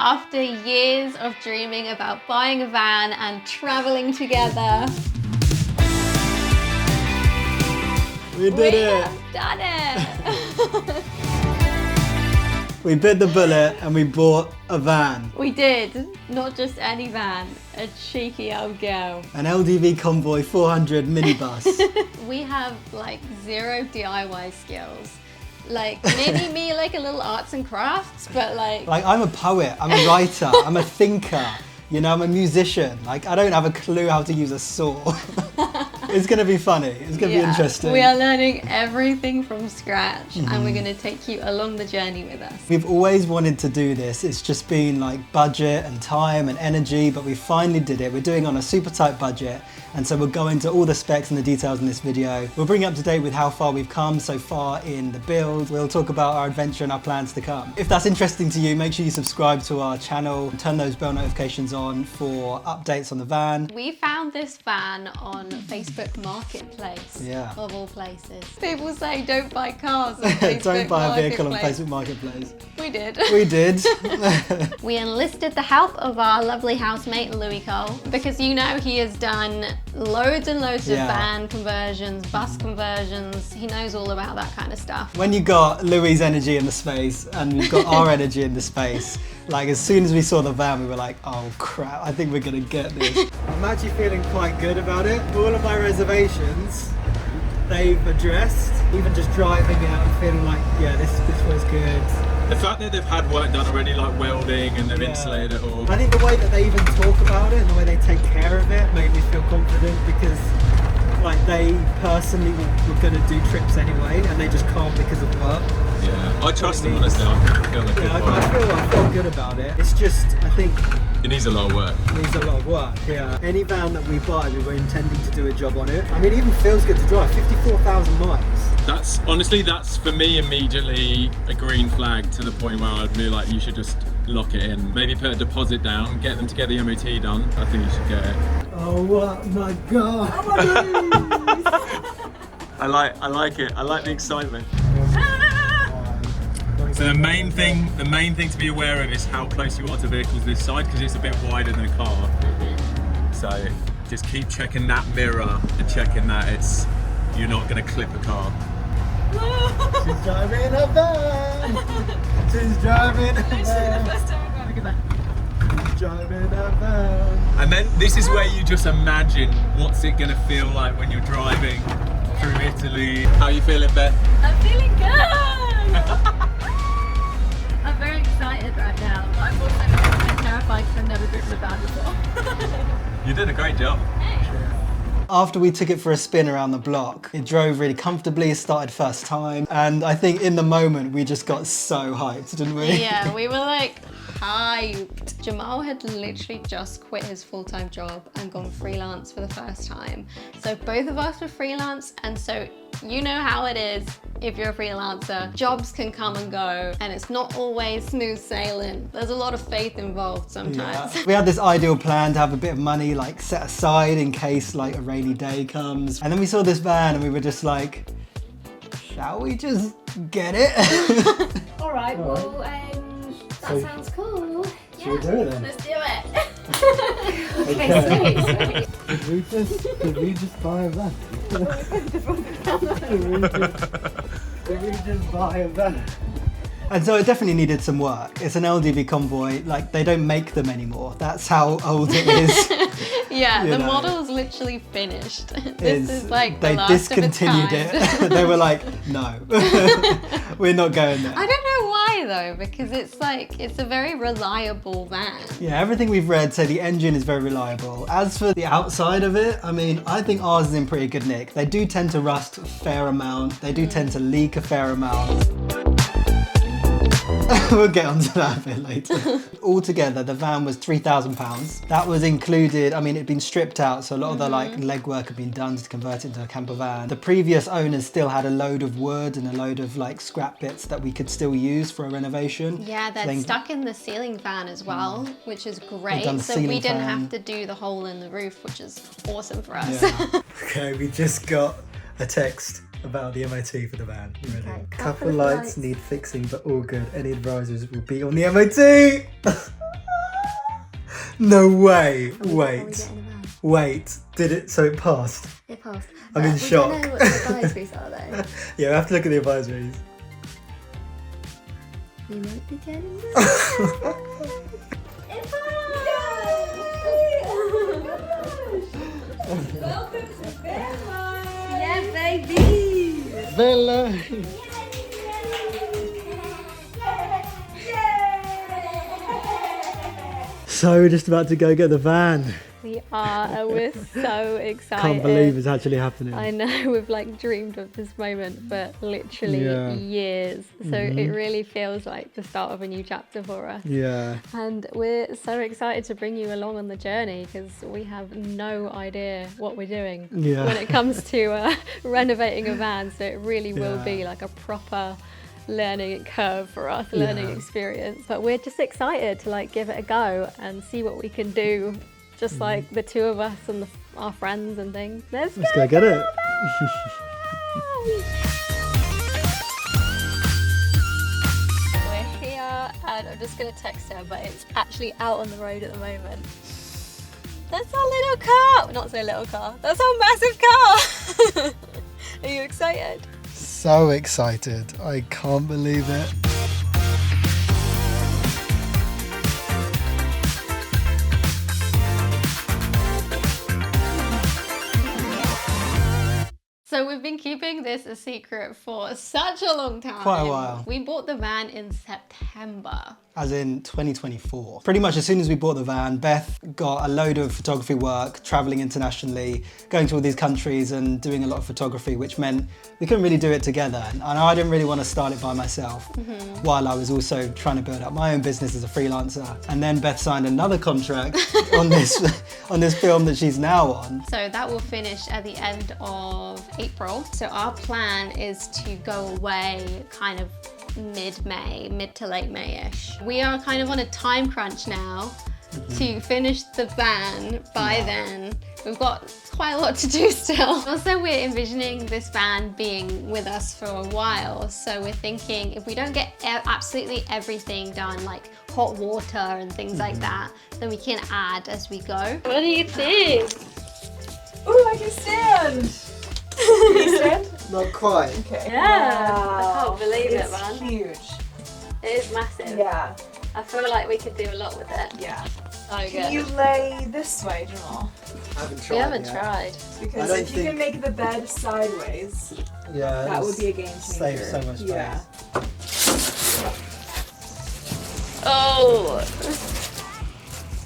After years of dreaming about buying a van and traveling together, we did it! have done it! We bit the bullet and we bought a van. We did. Not just any van, a cheeky old girl. An LDV Convoy 400 minibus. We have like zero DIY skills. Like maybe me like a little arts and crafts, but like I'm a poet, I'm a writer, I'm a thinker, you know, I'm a musician. Like I don't have a clue how to use a saw. It's gonna be funny, it's gonna be interesting. We are learning everything from scratch and we're gonna take you along the journey with us. We've always wanted to do this. It's just been like budget and time and energy, but we finally did it. We're doing it on a super tight budget. And so we'll go into all the specs and the details in this video. We'll bring you up to date with how far we've come so far in the build. We'll talk about our adventure and our plans to come. If that's interesting to you, make sure you subscribe to our channel, turn those bell notifications on for updates on the van. We found this van on Facebook Marketplace, of all places. People say don't buy cars on Facebook Don't buy a vehicle on Facebook Marketplace. We did. We did. We enlisted the help of our lovely housemate Louis Cole, because you know he has done loads and loads of van conversions, bus conversions. He knows all about that kind of stuff. When you got Louis' energy in the space and you've got our energy in the space, like as soon as we saw the van, we were like, oh crap, I think we're gonna get this. I'm actually feeling quite good about it. All of my reservations, they've addressed. Even just driving it, I'm feeling like, yeah, this was good. The fact that they've had work done already, like welding, and they've insulated it all. I think the way that they even talk about it and the way they take care of it made me feel confident, because like they personally were going to do trips anyway and they just can't because of work. Yeah, I trust them honestly. I feel good about it. It's just, I think it needs a lot of work. It needs a lot of work, yeah. Any van that we buy, we were intending to do a job on it. I mean, it even feels good to drive, 54,000 miles. That's for me immediately a green flag, to the point where I'd be like, you should just lock it in. Maybe put a deposit down, get them to get the MOT done. I think you should get it. Oh my god! I like it. I like the excitement. So the main thing to be aware of is how close you are to vehicles this side, because it's a bit wider than a car. So just keep checking that mirror and checking that you're not going to clip a car. She's driving a van. She's driving a van. First time we're driving a van. She's driving a van. And then this is where you just imagine what's it going to feel like when you're driving through Italy. How are you feeling, Beth? I'm feeling good. I'm very excited right now. I'm also a bit terrified because I've never driven a van before. You did a great job. After we took it for a spin around the block, it drove really comfortably, started first time, and I think in the moment we just got so hyped, didn't we? Yeah, we were like hyped. Jamal had literally just quit his full-time job and gone freelance for the first time. So both of us were freelance, and so you know how it is if you're a freelancer. Jobs can come and go, and it's not always smooth sailing. There's a lot of faith involved sometimes. Yeah. We had this ideal plan to have a bit of money like set aside in case like a rainy day comes. And then we saw this van and we were just like, shall we just get it? All right, well, that sounds cool. Should we do it then? Let's do it. Okay, Did we just buy a van? Did we just buy a van? And so it definitely needed some work. It's an LDV Convoy, like they don't make them anymore. That's how old it is. Yeah, the model's literally finished. This is like the they last discontinued of its kind. it. They were like, no, we're not going there. I don't know why though, because it's a very reliable van. Yeah, everything we've read say the engine is very reliable. As for the outside of it, I mean, I think ours is in pretty good nick. They do tend to rust a fair amount. They do tend to leak a fair amount. We'll get onto that a bit later. Altogether, the van was £3,000. That was included, I mean, it'd been stripped out, so a lot of the like legwork had been done to convert it into a camper van. The previous owners still had a load of wood and a load of like scrap bits that we could still use for a renovation. Yeah, they're stuck in the ceiling fan as well, which is great. So we didn't have to do the hole in the roof, which is awesome for us. Yeah. Okay, we just got a text about the MOT for the van. You ready? Okay, couple lights need fixing, but all good. Any advisors will be on the MOT. No way. How we Wait. get in a van. Wait. Did it? So it passed? It passed. I'm in We shock. don't know what the advisories are though. Yeah, we have to look at the advisories. You might be getting that. Welcome to Vanlife! Yeah, baby! Bella. So we're just about to go get the van. We are, and we're so excited. Can't believe it's actually happening. I know, we've like dreamed of this moment for literally Yeah. years. So it really feels like the start of a new chapter for us. Yeah. And we're so excited to bring you along on the journey because we have no idea what we're doing Yeah. when it comes to renovating a van. So it really will Yeah. be like a proper learning curve for us, learning Yeah. experience. But we're just excited to like give it a go and see what we can do. Just like the two of us and our friends and things. Let's go get it. We're here and I'm just going to text her, but it's actually out on the road at the moment. That's our little car. Not so little car. That's our massive car. Are you excited? So excited. I can't believe it. So we've been keeping this a secret for such a long time. Quite a while. We bought the van in September. As in 2024. Pretty much as soon as we bought the van, Beth got a load of photography work, traveling internationally, going to all these countries and doing a lot of photography, which meant we couldn't really do it together. And I didn't really want to start it by myself, while I was also trying to build up my own business as a freelancer. And then Beth signed another contract on this film that she's now on. So that will finish at the end of April. So our plan is to go away kind of mid-May, mid to late May-ish. We are kind of on a time crunch now to finish the van by then. We've got quite a lot to do still. Also, we're envisioning this van being with us for a while. So we're thinking if we don't get absolutely everything done, like hot water and things like that, then we can add as we go. What do you think? Ooh, I can stand! Can you stand? Not quite. Okay. Yeah, Wow. I can't believe it, It's man. huge. It is massive. Yeah. I feel like we could do a lot with it. Yeah. So Can good. you lay this way, Jamal? I We haven't tried. Because don't if you think- can make the bed sideways, Yeah, that would be a game changer. Save so much space. Yeah. Oh,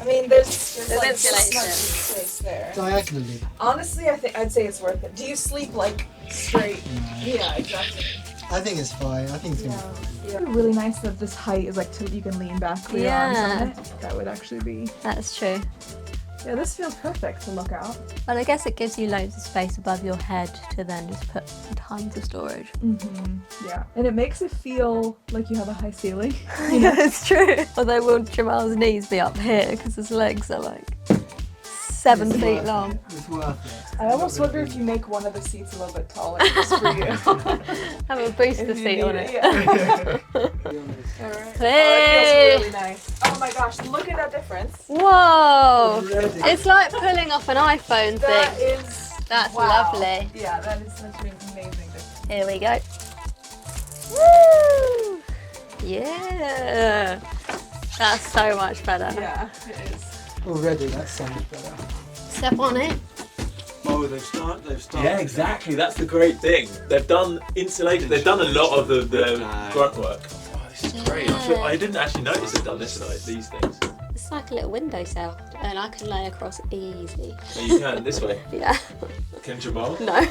I mean, there's There's like insulation. so much space there. Diagonally. Honestly, I'd say it's worth it. Do you sleep like straight? Yeah, exactly. I think it's fine. I think it's gonna be fine. Really nice that this height is like till you can lean back with your arms on it. That would actually be. that's true. Yeah, this feels perfect to look out. But I guess it gives you loads of space above your head to then just put tons of storage. Yeah, and it makes it feel like you have a high ceiling. Yeah, it's true. Although will Jamal's knees be up here because his legs are like 7 feet long. It's worth it. I almost wonder if you make one of the seats a little bit taller just for you. Have a booster If you seat need on it. Yeah. Alright. Hey. Oh, it feels really nice. Oh my gosh, look at that difference. Whoa! Already. It's like pulling off an iPhone That thing. is. That's wow. lovely. Yeah, that is such an amazing difference. Here we go. Woo! Yeah. That's so much better. Yeah, it is. Already, that's so much better. Step on it. Oh, they've started. Yeah, exactly. That's the great thing. They've done insulation. They've done a lot of the grunt work. Oh, this is great. I didn't actually notice they've done this side, these things. It's like a little windowsill, and I can lay across easy. So you can this way. Yeah. Can Jamal? No.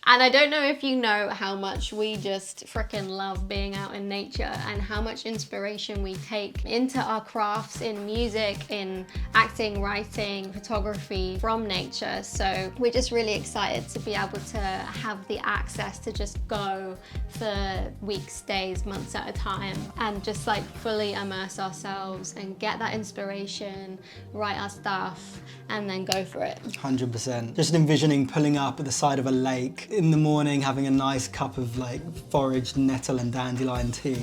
And I don't know if you know how much we just freaking love being out in nature and how much inspiration we take into our crafts in music, in acting, writing, photography from nature. So we're just really excited to be able to have the access to just go for weeks, days, months at a time and just like fully immerse ourselves and get that inspiration, write our stuff and then go for it. 100%. Just envisioning pulling up at the side of a lake in the morning, having a nice cup of like foraged nettle and dandelion tea.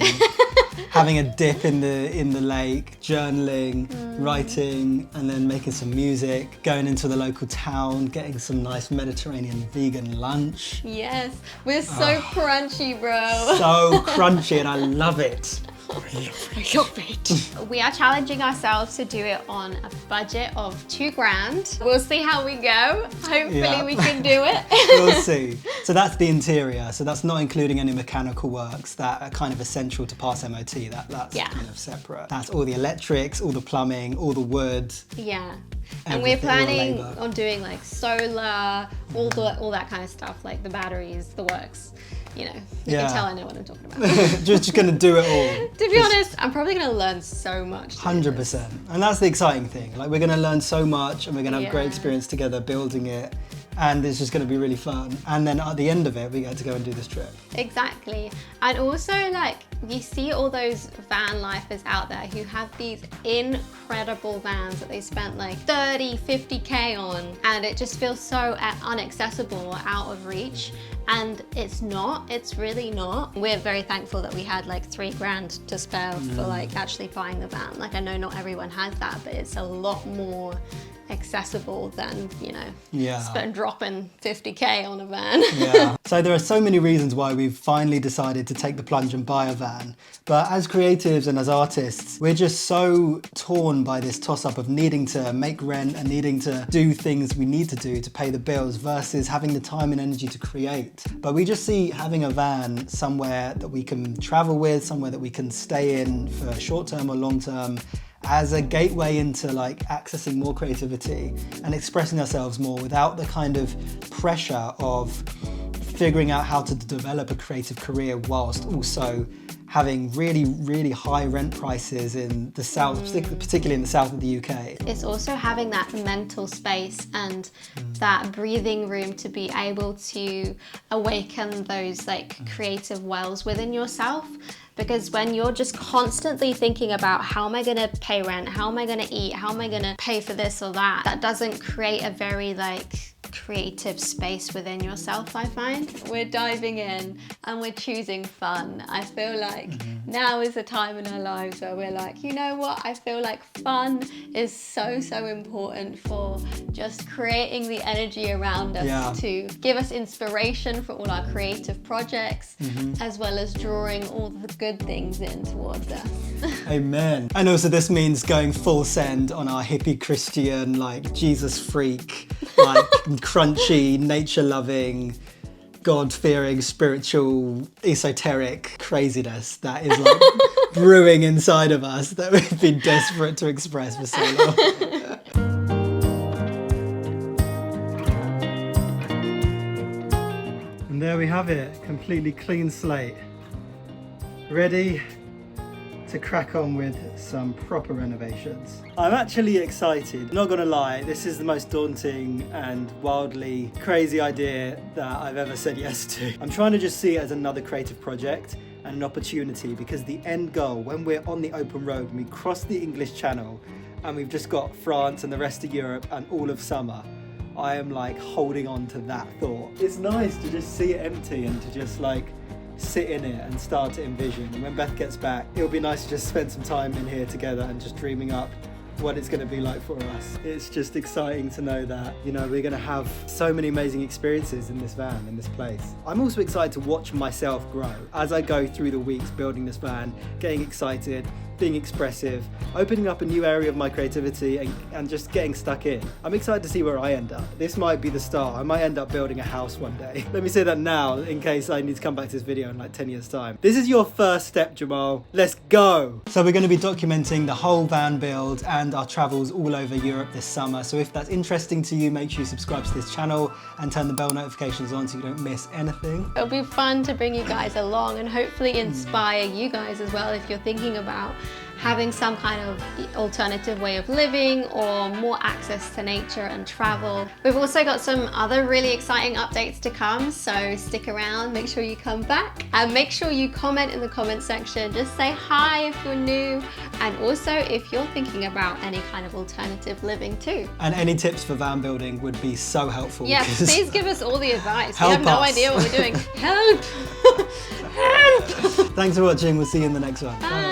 having a dip in the lake, journaling, writing, and then making some music, going into the local town, getting some nice Mediterranean vegan lunch. Yes, we're so crunchy, bro. So crunchy, and I love it. I love it. We are challenging ourselves to do it on a budget of $2,000. We'll see how we go. Hopefully we can do it. We'll see. So that's the interior. So that's not including any mechanical works that are kind of essential to pass MOT. That's kind of separate. That's all the electrics, all the plumbing, all the wood. Yeah. And we're planning on doing like solar, all that kind of stuff, like the batteries, the works. You know, you can tell I know what I'm talking about. just gonna do it all. To be honest, I'm probably gonna learn so much. 100%. And that's the exciting thing. Like, we're gonna learn so much, and we're gonna have great experience together building it. And it's just gonna be really fun. And then at the end of it, we get to go and do this trip. Exactly. And also, like, you see all those van lifers out there who have these incredible vans that they spent like 30, 50K on, and it just feels so inaccessible or out of reach. And it's not, it's really not. We're very thankful that we had like $3,000 to spare for like actually buying the van. Like, I know not everyone has that, but it's a lot more accessible than, you know, dropping 50K on a van. So there are so many reasons why we've finally decided to take the plunge and buy a van. But as creatives and as artists, we're just so torn by this toss-up of needing to make rent and needing to do things we need to do to pay the bills versus having the time and energy to create. But we just see having a van somewhere that we can travel with, somewhere that we can stay in for short-term or long-term, as a gateway into like accessing more creativity and expressing ourselves more without the kind of pressure of figuring out how to develop a creative career whilst also having really, really high rent prices in the south, particularly in the south of the UK. It's also having that mental space and that breathing room to be able to awaken those like creative wells within yourself. Because when you're just constantly thinking about how am I gonna pay rent, how am I gonna eat, how am I gonna pay for this or that, that doesn't create a very like creative space within yourself, I find. We're diving in and we're choosing fun. I feel like now is the time in our lives where we're like, you know what, I feel like fun is so important for just creating the energy around us to give us inspiration for all our creative projects, as well as drawing all the good things in towards us. Amen. And also this means going full send on our hippie Christian, like Jesus freak, like crunchy, nature-loving, God-fearing, spiritual, esoteric craziness that is like brewing inside of us that we've been desperate to express for so long. And there we have it, completely clean slate. Ready to crack on with some proper renovations. I'm actually excited, not gonna lie, this is the most daunting and wildly crazy idea that I've ever said yes to. I'm trying to just see it as another creative project and an opportunity, because the end goal, when we're on the open road and we cross the English Channel and we've just got France and the rest of Europe and all of summer, I am like holding on to that thought. It's nice to just see it empty and to just like sit in it and start to envision. And when Beth gets back, it'll be nice to just spend some time in here together and just dreaming up what it's going to be like for us. It's just exciting to know that, you know, we're going to have so many amazing experiences in this van, in this place. I'm also excited to watch myself grow as I go through the weeks building this van, getting excited, being expressive, opening up a new area of my creativity and just getting stuck in. I'm excited to see where I end up. This might be the start. I might end up building a house one day. Let me say that now in case I need to come back to this video in like 10 years time. This is your first step, Jamarl. Let's go. So we're going to be documenting the whole van build and our travels all over Europe this summer. So if that's interesting to you, make sure you subscribe to this channel and turn the bell notifications on so you don't miss anything. It'll be fun to bring you guys along and hopefully inspire you guys as well if you're thinking about having some kind of alternative way of living or more access to nature and travel. We've also got some other really exciting updates to come, so stick around, make sure you come back, and make sure you comment in the comment section. Just say hi if you're new, and also if you're thinking about any kind of alternative living too. And any tips for van building would be so helpful. Yeah, please give us all the advice. We Help have no us. idea what we're doing. Help! Help! Thanks for watching. We'll see you in the next one. Bye.